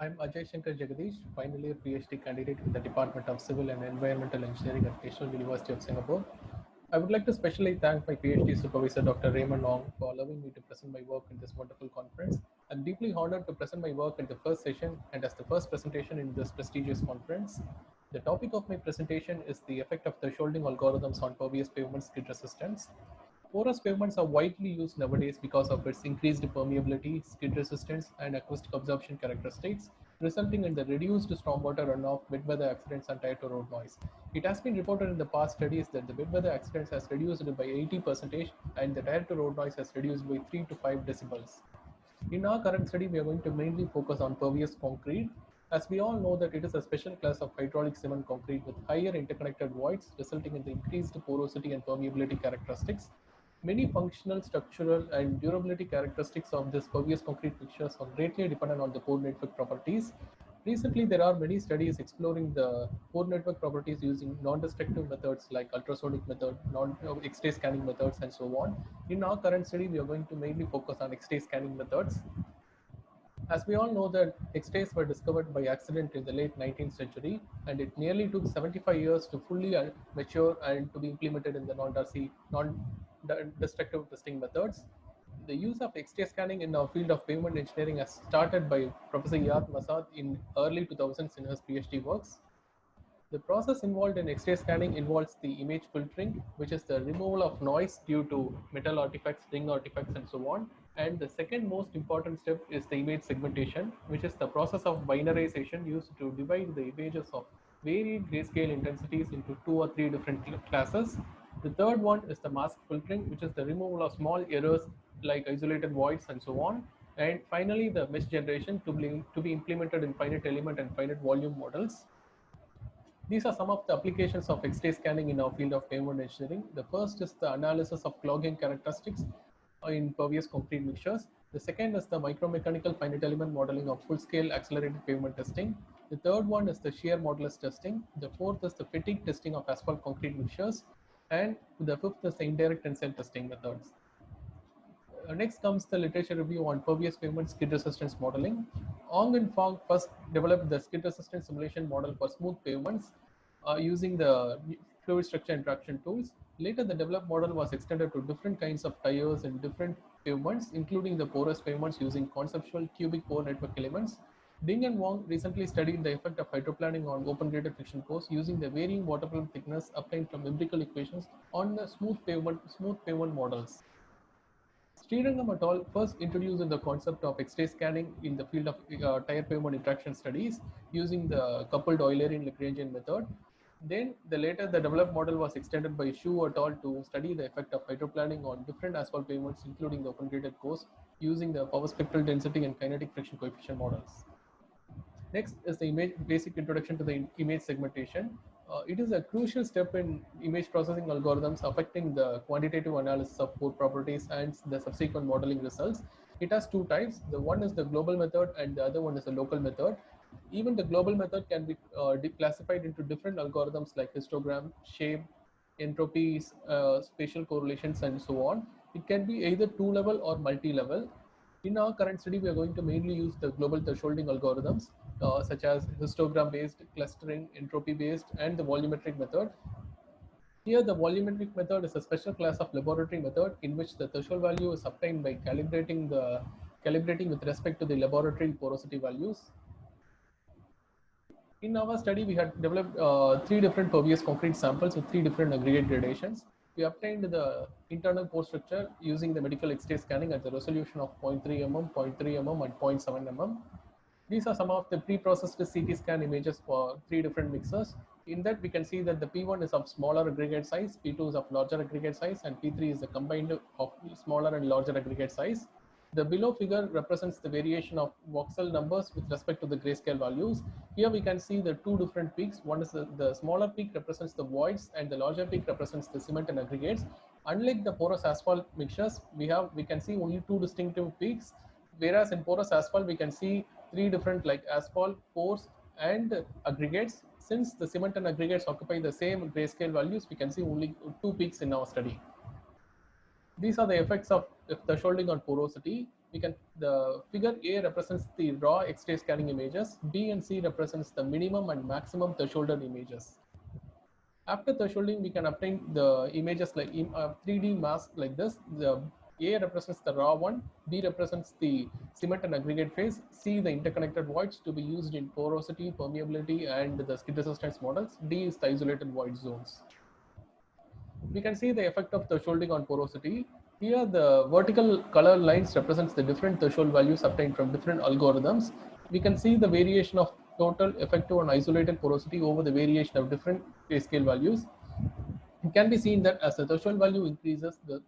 I'm Ajay Shankar Jagadish, final year PhD candidate in the Department of Civil and Environmental Engineering at National University of Singapore. I would like to specially thank my PhD supervisor, Dr. Raymond Ong, for allowing me to present my work in this wonderful conference. I'm deeply honored to present my work in the first session and as the first presentation in this prestigious conference. The topic of my presentation is the effect of thresholding algorithms on pervious pavement skid resistance. Porous pavements are widely used nowadays because of its increased permeability, skid resistance, and acoustic absorption characteristics, resulting in the reduced stormwater runoff, wet weather accidents, and tire to road noise. It has been reported in the past studies that the wet weather accidents has reduced by 80% and the tire to road noise has reduced by 3 to 5 decibels. In our current study, we are going to mainly focus on pervious concrete, as we all know that it is a special class of hydraulic cement concrete with higher interconnected voids, resulting in the increased porosity and permeability characteristics. Many functional, structural, and durability characteristics of this pervious concrete mixtures are greatly dependent on the pore network properties. Recently, there are many studies exploring the pore network properties using non-destructive methods like ultrasonic method, X-ray scanning methods, and so on. In our current study, we are going to mainly focus on X-ray scanning methods. As we all know that X-rays were discovered by accident in the late 19th century, and it nearly took 75 years to fully mature and to be implemented in the non-destructive testing methods. The use of X-ray scanning in our field of pavement engineering has started by Professor Yad Masad in early 2000s in his PhD works. The process involved in X-ray scanning involves the image filtering, which is the removal of noise due to metal artifacts, ring artifacts, and so on. And the second most important step is the image segmentation, which is the process of binarization used to divide the images of varied grayscale intensities into 2 or 3 different classes. The third one is the mask filtering, which is the removal of small errors like isolated voids and so on. And finally, the mesh generation to be implemented in finite element and finite volume models. These are some of the applications of X-ray scanning in our field of pavement engineering. The first is the analysis of clogging characteristics in pervious concrete mixtures. The second is the micromechanical finite element modeling of full-scale accelerated pavement testing. The third one is the shear modulus testing. The fourth is the fatigue testing of asphalt concrete mixtures. And the fifth is the indirect tensile testing methods. Next comes the literature review on pervious pavement skid resistance modeling. Ong and Fogg first developed the skid resistance simulation model for smooth pavements using the fluid structure interaction tools. Later, the developed model was extended to different kinds of tires and different pavements, including the porous pavements using conceptual cubic pore network elements. Ding and Wong recently studied the effect of hydroplaning on open-graded friction cores using the varying waterfall thickness obtained from empirical equations on the smooth pavement models. Srirangam et al. First introduced the concept of X-ray scanning in the field of tire pavement interaction studies using the coupled Eulerian-Lagrangian method. Then, the developed model was extended by Xu et al. To study the effect of hydroplaning on different asphalt pavements, including the open-graded cores, using the power spectral density and kinetic friction coefficient models. Next is the basic introduction to the image segmentation. It is a crucial step in image processing algorithms affecting the quantitative analysis of pore properties and the subsequent modeling results. It has two types. The one is the global method and the other one is the local method. Even the global method can be classified into different algorithms like histogram, shape, entropies, spatial correlations, and so on. It can be either two-level or multi-level. In our current study, we are going to mainly use the global thresholding algorithms, such as histogram-based, clustering, entropy-based, and the volumetric method. Here, the volumetric method is a special class of laboratory method in which the threshold value is obtained by calibrating with respect to the laboratory porosity values. In our study, we had developed 3 different pervious concrete samples with 3 different aggregate gradations. We obtained the internal pore structure using the medical X-ray scanning at the resolution of 0.3 mm, 0.3 mm, and zero point 0.7 mm. These are some of the pre-processed CT scan images for 3 different mixers. In that, we can see that the P1 is of smaller aggregate size, P2 is of larger aggregate size, and P3 is the combined of smaller and larger aggregate size. The below figure represents the variation of voxel numbers with respect to the grayscale values. Here we can see the 2 different peaks. One is the smaller peak represents the voids and the larger peak represents the cement and aggregates. Unlike the porous asphalt mixtures, we can see only 2 distinctive peaks, whereas in porous asphalt we can see 3 different like asphalt, pores, and aggregates. Since the cement and aggregates occupy the same grayscale values, we can see only 2 peaks in our study. These are the effects of the thresholding on porosity. The figure A represents the raw X-ray scanning images. B and C represents the minimum and maximum thresholded images. After thresholding, we can obtain the images like 3D mask like this. The A represents the raw one, B represents the cement and aggregate phase, C the interconnected voids to be used in porosity, permeability, and the skid resistance models. D is the isolated void zones. We can see the effect of thresholding on porosity. Here, the vertical color lines represents the different threshold values obtained from different algorithms. We can see the variation of total effective and isolated porosity over the variation of different grayscale values. It can be seen that as the threshold value increases, the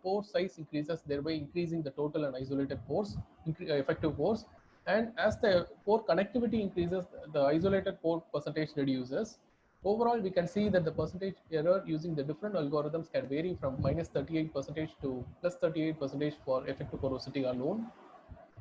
pore size increases, thereby increasing the total and isolated pores, effective pores. And as the pore connectivity increases, the isolated pore percentage reduces. Overall, we can see that the percentage error using the different algorithms can vary from -38% to +38% for effective porosity alone.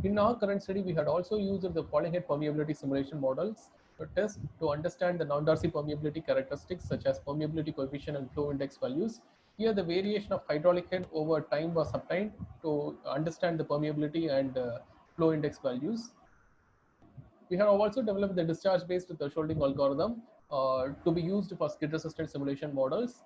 In our current study, we had also used the polyhead permeability simulation models to test to understand the non-Darcy permeability characteristics such as permeability coefficient and flow index values. Here, the variation of hydraulic head over time was obtained to understand the permeability and flow index values. We have also developed the discharge-based thresholding algorithm to be used for skid resistance simulation models.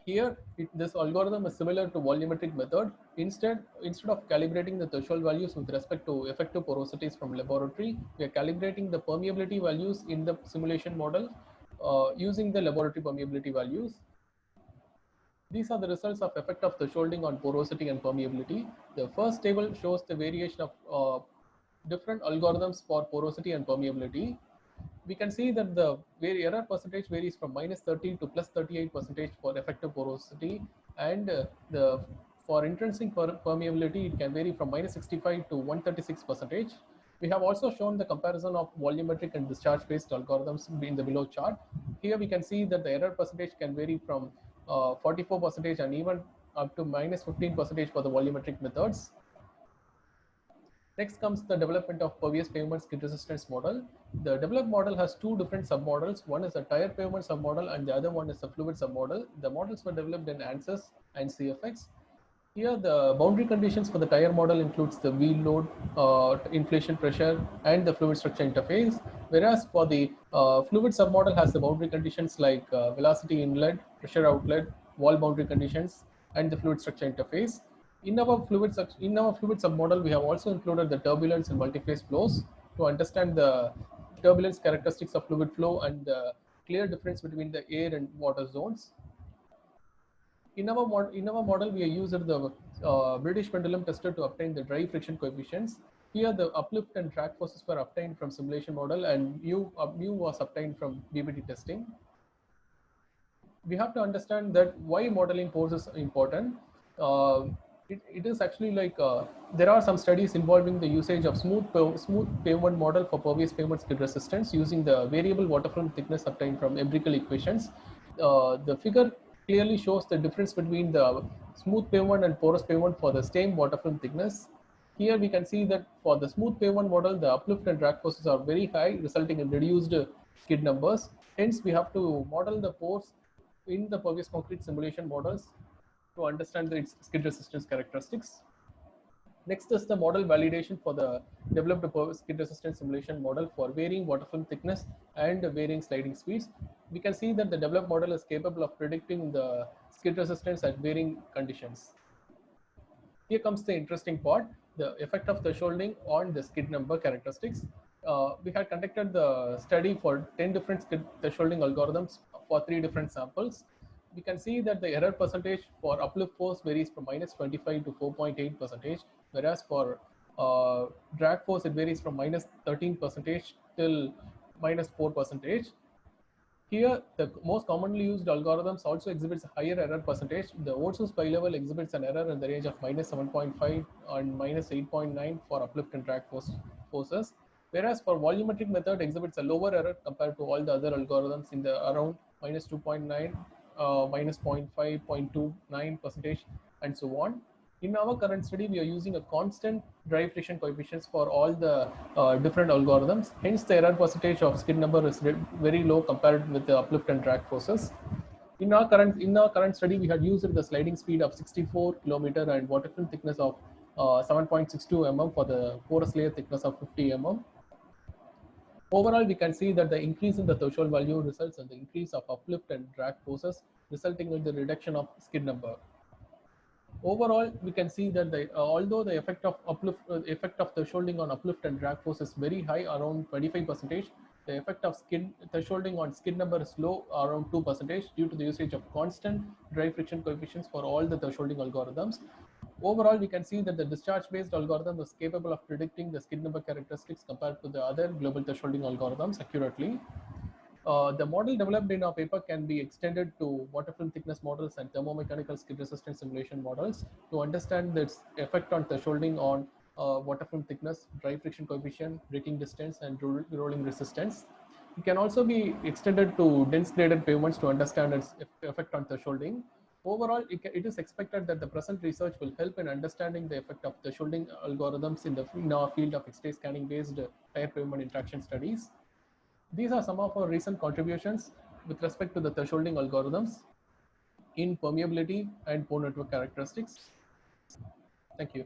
Here, this algorithm is similar to volumetric method. Instead of calibrating the threshold values with respect to effective porosities from laboratory, we are calibrating the permeability values in the simulation model using the laboratory permeability values. These are the results of effect of thresholding on porosity and permeability. The first table shows the variation of different algorithms for porosity and permeability. We can see that the error percentage varies from -30 to +38% for effective porosity, and for intrinsic permeability, it can vary from -65 to 136%. We have also shown the comparison of volumetric and discharge-based algorithms in the below chart. Here we can see that the error percentage can vary from 44% and even up to -15% for the volumetric methods. Next comes the development of pervious pavement skid resistance model. The developed model has two different submodels. One is a tire pavement submodel and the other one is a fluid submodel. The models were developed in ANSYS and CFX. Here, the boundary conditions for the tire model includes the wheel load, inflation pressure, and the fluid structure interface. Whereas for the fluid submodel has the boundary conditions like velocity inlet, pressure outlet, wall boundary conditions, and the fluid structure interface. In our fluid submodel, we have also included the turbulence and multiphase flows to understand the turbulence characteristics of fluid flow and the clear difference between the air and water zones. In our model, we used the British pendulum tester to obtain the dry friction coefficients. Here, the uplift and drag forces were obtained from simulation model, and mu was obtained from BBT testing. We have to understand that why modeling pores is important. It is actually like there are some studies involving the usage of smooth pavement model for pervious pavement skid resistance using the variable water film thickness obtained from empirical equations. The figure clearly shows the difference between the smooth pavement and porous pavement for the same water film thickness. Here we can see that for the smooth pavement model, the uplift and drag forces are very high, resulting in reduced skid numbers. Hence, we have to model the pores in the pervious concrete simulation models to understand its skid resistance characteristics. Next is the model validation for the developed skid resistance simulation model for varying water film thickness and varying sliding speeds. We can see that the developed model is capable of predicting the skid resistance at varying conditions. Here comes the interesting part, the effect of thresholding on the skid number characteristics. We had conducted the study for 10 different skid thresholding algorithms for 3 different samples. We can see that the error percentage for uplift force varies from -25 to 4.8%, whereas for drag force it varies from -13% till -4%. Here, the most commonly used algorithms also exhibits a higher error percentage. The Ohlson's bilevel exhibits an error in the range of -7.5 and -8.9 for uplift and drag forces, whereas for volumetric method exhibits a lower error compared to all the other algorithms in the around -2.9, -0.5, 0.29%, and so on. In our current study, we are using a constant dry friction coefficients for all the different algorithms. Hence, the error percentage of skid number is very low compared with the uplift and drag forces. In our current study, we had used the sliding speed of 64 km and water film thickness of 7.62 mm for the porous layer thickness of 50 mm. Overall, we can see that the increase in the threshold value results in the increase of uplift and drag forces, resulting in the reduction of skid number. Overall, we can see that although the effect of thresholding on uplift and drag force is very high, around 25%, the effect of thresholding on skid number is low, around 2%, due to the usage of constant dry friction coefficients for all the thresholding algorithms. Overall, we can see that the discharge-based algorithm is capable of predicting the skid number characteristics compared to the other global thresholding algorithms accurately. The model developed in our paper can be extended to water film thickness models and thermomechanical skid resistance simulation models to understand its effect on thresholding on water film thickness, dry friction coefficient, braking distance, and rolling resistance. It can also be extended to dense graded pavements to understand its effect on thresholding. Overall, it is expected that the present research will help in understanding the effect of thresholding algorithms in our field of X-ray scanning based tire pavement interaction studies. These are some of our recent contributions with respect to the thresholding algorithms in permeability and pore network characteristics. Thank you.